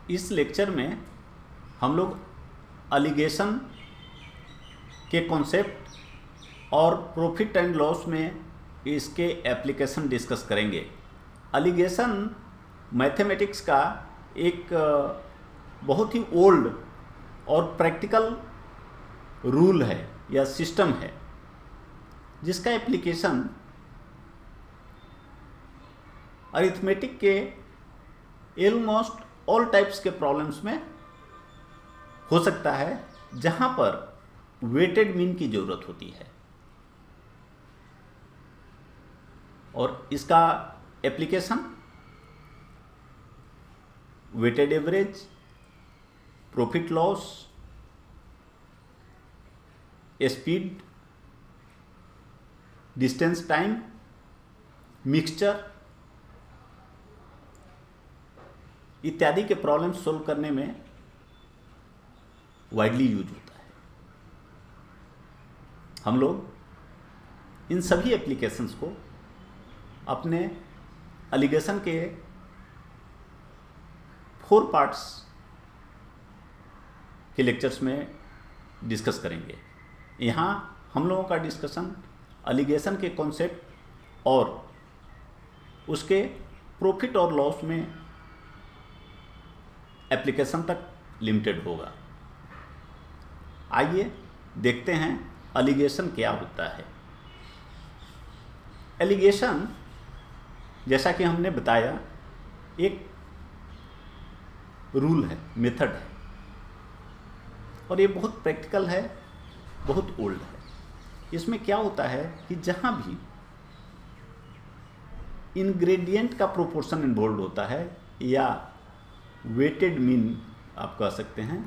इस लेक्चर में हम लोग अलिगेशन के कॉन्सेप्ट और प्रॉफिट एंड लॉस में इसके एप्लीकेशन डिस्कस करेंगे। अलिगेशन मैथमेटिक्स का एक बहुत ही ओल्ड और प्रैक्टिकल रूल है या सिस्टम है, जिसका एप्लीकेशन अरिथमेटिक के ऑलमोस्ट ऑल टाइप्स के प्रॉब्लम्स में हो सकता है, जहां पर वेटेड मीन की जरूरत होती है। और इसका application weighted average, profit loss, speed, distance time, mixture इत्यादि के प्रॉब्लम सोल्व करने में वाइडली यूज होता है। हम लोग इन सभी एप्लीकेशंस को अपने अलिगेशन के 4 पार्ट्स के लेक्चर्स में डिस्कस करेंगे। यहाँ हम लोगों का डिस्कशन अलिगेशन के कॉन्सेप्ट और उसके प्रॉफिट और लॉस में एप्लीकेशन तक लिमिटेड होगा। आइए देखते हैं अलिगेशन क्या होता है। एलिगेशन, जैसा कि हमने बताया, एक रूल है, मेथड है, और ये बहुत प्रैक्टिकल है, बहुत ओल्ड है। इसमें क्या होता है कि जहाँ भी इंग्रेडिएंट का प्रोपोर्शन इन्वॉल्व होता है, या वेटेड मीन आप कह सकते हैं,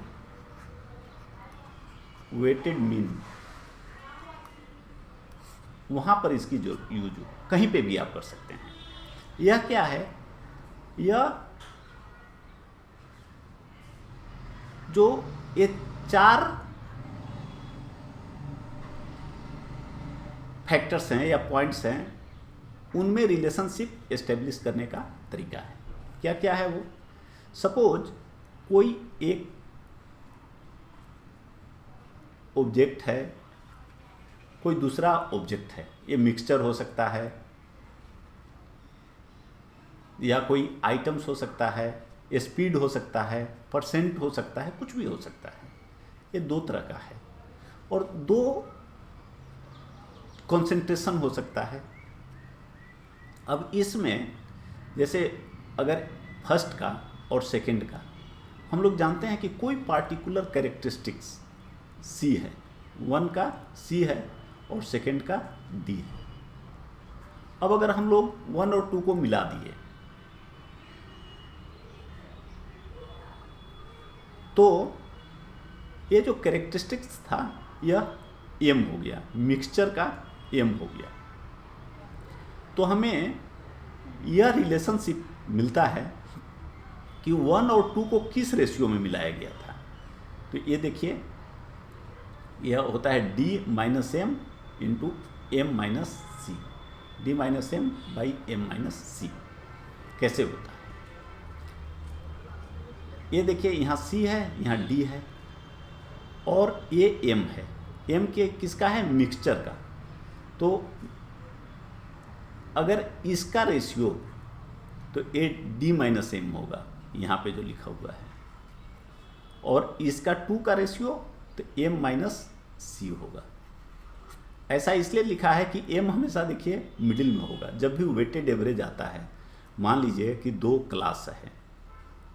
वेटेड मीन, वहाँ पर इसकी जो यूज हो, कहीं पे भी आप कर सकते हैं। यह क्या है? यह जो ये 4 फैक्टर्स हैं या पॉइंट्स हैं, उनमें रिलेशनशिप एस्टेब्लिश करने का तरीका है। क्या क्या है वो? सपोज कोई एक ऑब्जेक्ट है, कोई दूसरा ऑब्जेक्ट है, ये मिक्सचर हो सकता है, या कोई आइटम्स हो सकता है, स्पीड हो सकता है, परसेंट हो सकता है, कुछ भी हो सकता है। ये 2 तरह का है, और 2 कंसंट्रेशन हो सकता है। अब इसमें जैसे अगर फर्स्ट का और सेकंड का, हम लोग जानते हैं कि कोई पार्टिकुलर कैरेक्टरिस्टिक्स C है, 1 का C है और सेकंड का D है। अब अगर हम लोग 1 और 2 को मिला दिए तो ये जो कैरेक्टरिस्टिक्स था यह M हो गया, मिक्सचर का M हो गया। तो हमें यह रिलेशनशिप मिलता है कि 1 और 2 को किस रेशियो में मिलाया गया था। तो ये देखिए, यह होता है D minus M into M minus C, D minus M by M minus C। कैसे होता है? ये देखिए, यहाँ C है, यहाँ D है, और ये M है। M के किसका है? मिक्सचर का। तो अगर इसका रेशियो, तो ये D माइनस M होगा, यहाँ पे जो लिखा हुआ है, और इसका 2 का रेशियो तो M माइनस C होगा। ऐसा इसलिए लिखा है कि M हमेशा देखिए मिडिल में होगा। जब भी वेटेड एवरेज आता है, मान लीजिए कि 2 क्लास है,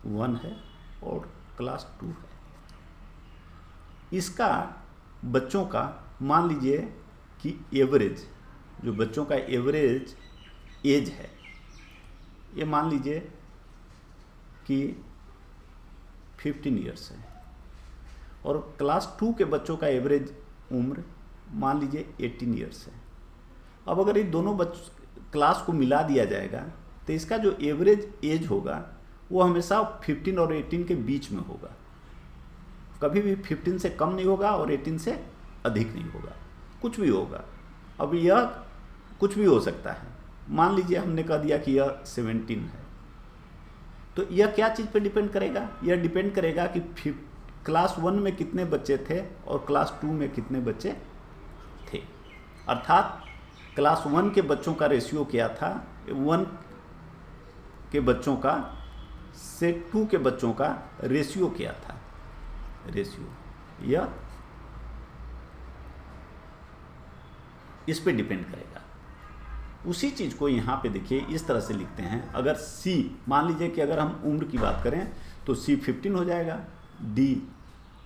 1 है और क्लास 2 है, इसका बच्चों का मान लीजिए कि एवरेज, जो बच्चों का एवरेज एज है, ये मान लीजिए कि 15 ईयर्स है, और क्लास 2 के बच्चों का एवरेज उम्र मान लीजिए 18 ईयर्स है। अब अगर ये दोनों क्लास को मिला दिया जाएगा तो इसका जो एवरेज एज होगा वो हमेशा 15 और 18 के बीच में होगा। कभी भी 15 से कम नहीं होगा और 18 से अधिक नहीं होगा, कुछ भी होगा। अब यह कुछ भी हो सकता है। मान लीजिए हमने कह दिया कि यह 17 है, तो यह क्या चीज़ पे डिपेंड करेगा? यह डिपेंड करेगा कि क्लास 1 में कितने बच्चे थे और क्लास 2 में कितने बच्चे थे। अर्थात क्लास 1 के बच्चों का रेशियो क्या था, 1 के बच्चों का से 2 के बच्चों का रेशियो क्या था, रेशियो यह इस पे डिपेंड करेगा। उसी चीज़ को यहाँ पे देखिए इस तरह से लिखते हैं। अगर C, मान लीजिए कि अगर हम उम्र की बात करें तो C 15 हो जाएगा, D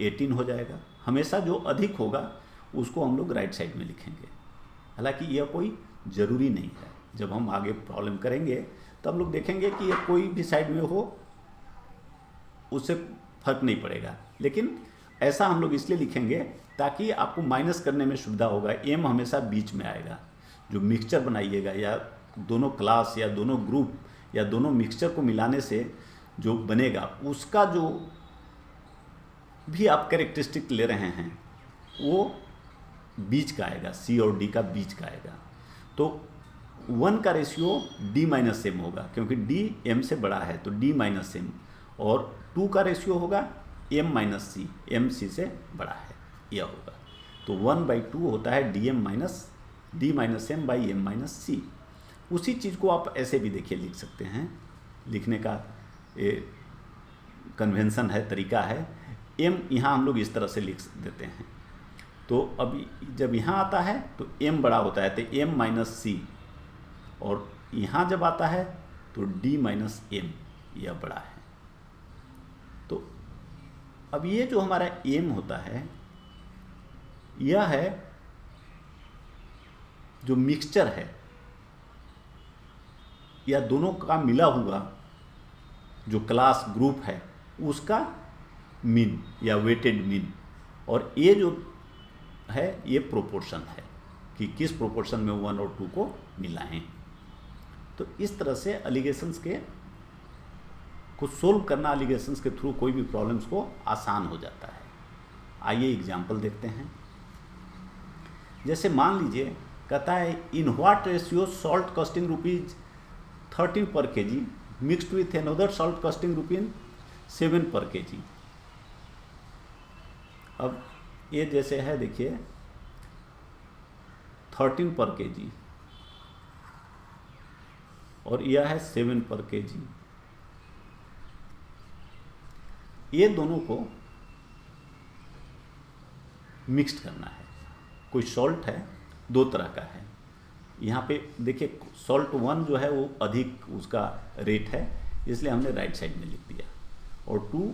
18 हो जाएगा। हमेशा जो अधिक होगा उसको हम लोग राइट साइड में लिखेंगे। हालांकि यह कोई ज़रूरी नहीं है, जब हम आगे प्रॉब्लम करेंगे तो हम लोग देखेंगे कि यह कोई भी साइड में हो उससे फर्क नहीं पड़ेगा, लेकिन ऐसा हम लोग इसलिए लिखेंगे ताकि आपको माइनस करने में सुविधा होगा। M हमेशा बीच में आएगा। जो मिक्सचर बनाइएगा या दोनों क्लास या दोनों ग्रुप या दोनों मिक्सचर को मिलाने से जो बनेगा उसका जो भी आप कैरेक्टरिस्टिक ले रहे हैं वो बीच का आएगा, C और D का बीच का आएगा। तो 1 का रेशियो D माइनस M होगा, क्योंकि D M से बड़ा है तो D माइनस M, और 2 का रेशियो होगा M minus C, M C से बड़ा है, यह होगा। तो 1/2 होता है D minus M by M minus C। उसी चीज़ को आप ऐसे भी देखिए लिख सकते हैं, लिखने का कन्वेंशन है, तरीका है। M यहाँ हम लोग इस तरह से लिख देते हैं। तो अब जब यहाँ आता है तो M बड़ा होता है तो M माइनस C, और यहाँ जब आता है तो D माइनस M, यह बड़ा है। तो अब ये जो हमारा M होता है यह है जो मिक्सचर है या दोनों का मिला हुआ जो क्लास ग्रुप है उसका मीन या वेटेड मीन, और ये जो है ये प्रोपोर्शन है कि किस प्रोपोर्शन में 1 और 2 को मिलाएं। तो इस तरह से एलिगेशंस को सोल्व करना, एलिगेशंस के थ्रू कोई भी प्रॉब्लम्स को आसान हो जाता है। आइए एग्जांपल देखते हैं। जैसे मान लीजिए कहता है in what ratio salt costing ₹13 पर kg mixed with another salt costing ₹7 पर kg। अब ये जैसे है देखिए 13 पर kg और यह है 7 पर kg। ये दोनों को मिक्स्ड करना है। कोई सॉल्ट है, 2 तरह का है। यहाँ पे देखिए सॉल्ट 1 जो है वो अधिक उसका रेट है, इसलिए हमने राइट साइड में लिख दिया, और 2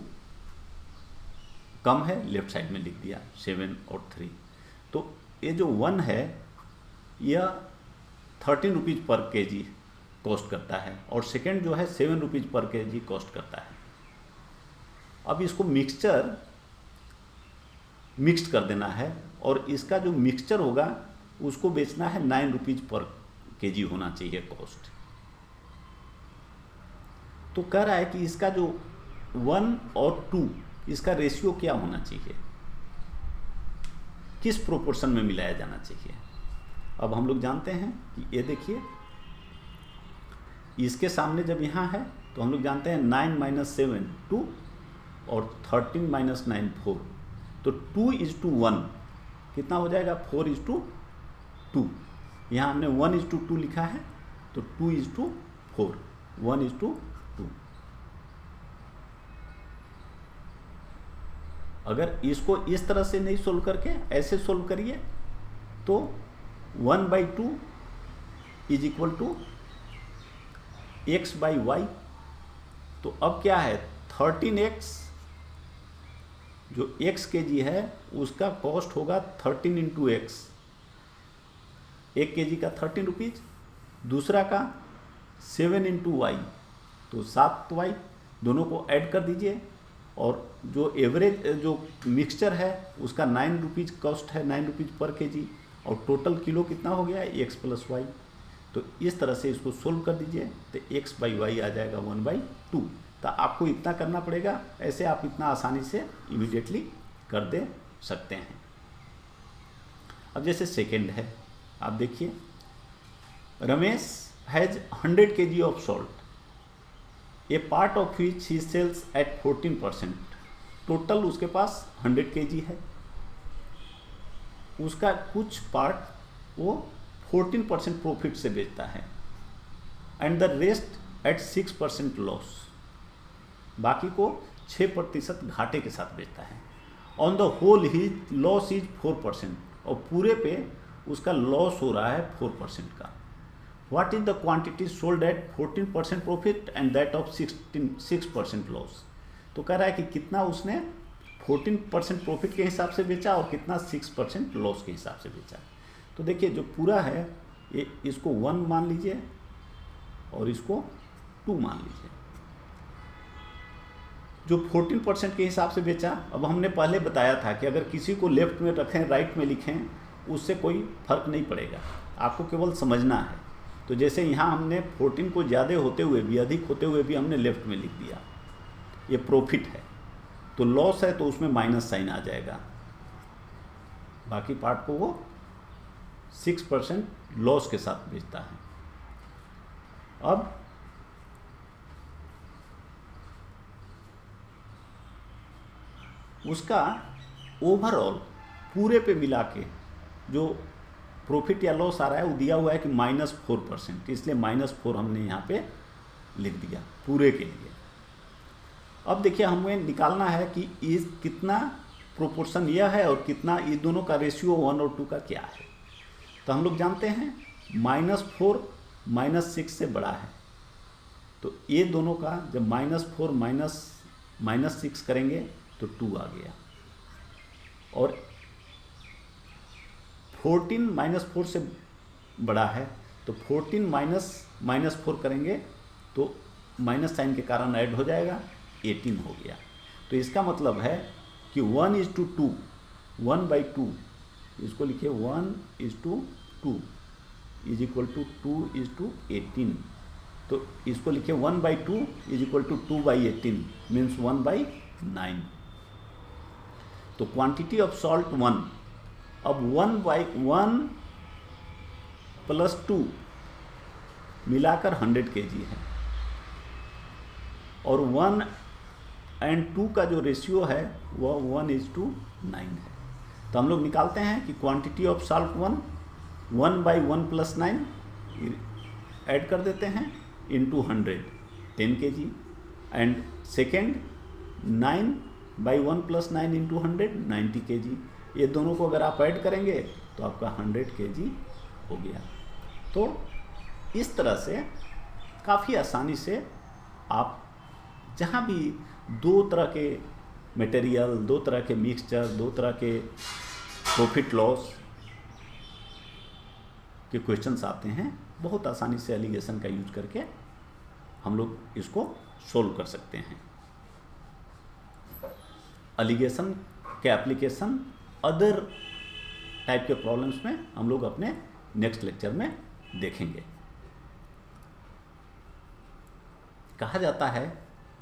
कम है, लेफ्ट साइड में लिख दिया 7 और 3। तो ये जो 1 है यह 13 रुपीज़ पर kg कॉस्ट करता है, और सेकेंड जो है 7 रुपीज़ पर kg कॉस्ट करता है। अब इसको मिक्स्ड कर देना है, और इसका जो मिक्सचर होगा उसको बेचना है 9 रुपीज़ पर kg होना चाहिए कॉस्ट। तो कह रहा है कि इसका जो 1 और 2 इसका रेशियो क्या होना चाहिए, किस प्रोपोर्शन में मिलाया जाना चाहिए। अब हम लोग जानते हैं कि ये देखिए इसके सामने जब यहाँ है तो हम लोग जानते हैं 9 माइनस 7 2 और 13 माइनस 9 4। तो 2:1 कितना हो जाएगा, 4:2। यहाँ हमने 1:2 लिखा है तो 2:4, 1:2। अगर इसको इस तरह से नहीं सोल्व करके ऐसे सोल्व करिए तो 1/2 इज इक्वल टू x/y। तो अब क्या है 13x जो x kg है उसका कॉस्ट होगा 13 इंटू एक्स। 1 kg का 13 रुपीज़, दूसरा का 7 इंटू वाई तो 7y। दोनों को ऐड कर दीजिए, और जो एवरेज जो मिक्सचर है उसका 9 रुपीज़ कॉस्ट है, 9 रुपीज़ पर kg, और टोटल किलो कितना हो गया x + y। तो इस तरह से इसको सोल्व कर दीजिए तो x/y आ जाएगा 1/2। तो आपको इतना करना पड़ेगा, ऐसे आप इतना आसानी से इमीडिएटली कर दे सकते हैं। अब जैसे सेकेंड है, आप देखिए Ramesh has 100 kg of salt a part of which he sells at 14%, total उसके पास 100 kg है, उसका कुछ पार्ट वो 14% प्रॉफिट से बेचता है, and the rest at 6% loss, बाकी को 6% घाटे के साथ बेचता है। On the whole he loss is 4%, और पूरे पे उसका लॉस हो रहा है 4% का। What is the quantity sold at 14% profit and that of 6% loss. तो कह रहा है कि कितना उसने 14% प्रॉफिट के हिसाब से बेचा और कितना 6% लॉस के हिसाब से बेचा। तो देखिए जो पूरा है ये, इसको 1 मान लीजिए और इसको 2 मान लीजिए। जो 14% के हिसाब से बेचा, अब हमने पहले बताया था कि अगर किसी को लेफ्ट में रखें राइट में लिखें उससे कोई फर्क नहीं पड़ेगा, आपको केवल समझना है। तो जैसे यहाँ हमने 14 को ज़्यादा होते हुए भी, अधिक होते हुए भी हमने लेफ्ट में लिख दिया, ये प्रॉफिट है, तो लॉस है तो उसमें माइनस साइन आ जाएगा, बाकी पार्ट को वो 6% लॉस के साथ बेचता है। अब उसका ओवरऑल पूरे पे मिला के जो प्रॉफिट या लॉस आ रहा है वो दिया हुआ है कि -4%, इसलिए -4 हमने यहाँ पे लिख दिया पूरे के लिए। अब देखिए हमें निकालना है कि इस कितना प्रोपोर्शन यह है और कितना ये दोनों का रेशियो 1 और 2 का क्या है। तो हम लोग जानते हैं -4 -6 से बड़ा है, तो ये दोनों का जब -4 -6 करेंगे तो 2 आ गया, और 14 -4 से बड़ा है तो 14 -4 करेंगे तो माइनस साइन के कारण ऐड हो जाएगा, 18 हो गया। तो इसका मतलब है कि 1:2, 1/2, इसको लिखिए 1:2 इज इक्वल टू 2:18, तो इसको लिखिए 1/2 इज इक्वल टू 2/18 मीन्स 1/9। तो क्वांटिटी ऑफ सॉल्ट 1, अब 1/1 + 2 मिलाकर 100 kg है, और 1 और 2 का जो रेशियो है वह 1:9 है। तो हम लोग निकालते हैं कि क्वांटिटी ऑफ सॉल्ट 1/1 + 9 ऐड कर देते हैं into 100 10 kg, and second 9/1 + 9 into 100 90 kg। ये दोनों को अगर आप ऐड करेंगे तो आपका 100 kg हो गया। तो इस तरह से काफ़ी आसानी से आप जहाँ भी 2 तरह के मटेरियल, 2 तरह के मिक्सचर, 2 तरह के प्रॉफिट लॉस के क्वेश्चंस आते हैं, बहुत आसानी से एलिगेशन का यूज करके हम लोग इसको सोल्व कर सकते हैं। एलिगेशन के एप्लीकेशन अदर टाइप के प्रॉब्लम्स में हम लोग अपने नेक्स्ट लेक्चर में देखेंगे। कहा जाता है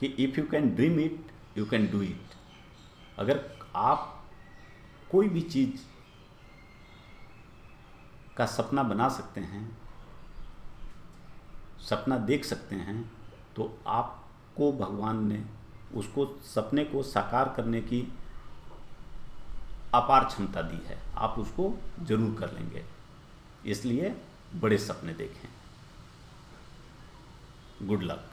कि if you can dream it you can do it. अगर आप कोई भी चीज़ का सपना बना सकते हैं, सपना देख सकते हैं, तो आपको भगवान ने उसको सपने को साकार करने की अपार क्षमता दी है, आप उसको जरूर कर लेंगे। इसलिए बड़े सपने देखें। Good luck.